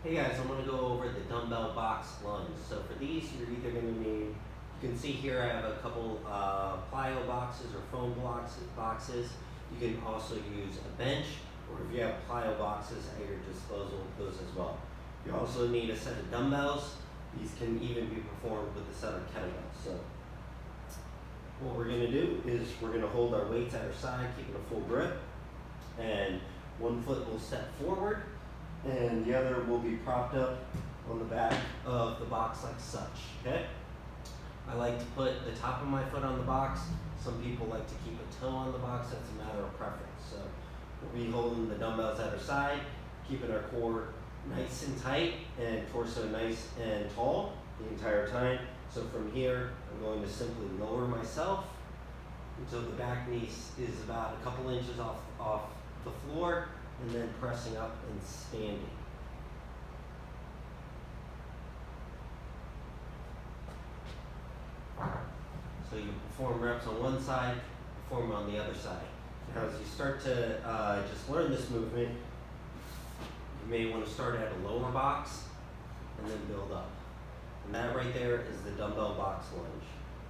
Hey guys, I'm going to go over the dumbbell box lunge. So for these, you're either going to need, you can see here I have a couple plyo boxes or foam boxes. You can also use a bench, or if you have plyo boxes at your disposal, those as well. You also need a set of dumbbells. These can even be performed with a set of kettlebells. So what we're going to do is we're going to hold our weights at our side, keeping a full grip, and one foot will step forward and the other will be propped up on the back of the box like such, okay? I like to put the top of my foot on the box. Some people like to keep a toe on the box. That's a matter of preference. So we'll be holding the dumbbells at our side, keeping our core nice and tight and torso nice and tall the entire time. So from here, I'm going to simply lower myself until the back knee is about a couple inches off the floor, and then pressing up and standing. So you perform reps on one side, perform on the other side. Now as you start to just learn this movement, you may want to start at a lower box and then build up. And that right there is the dumbbell box lunge.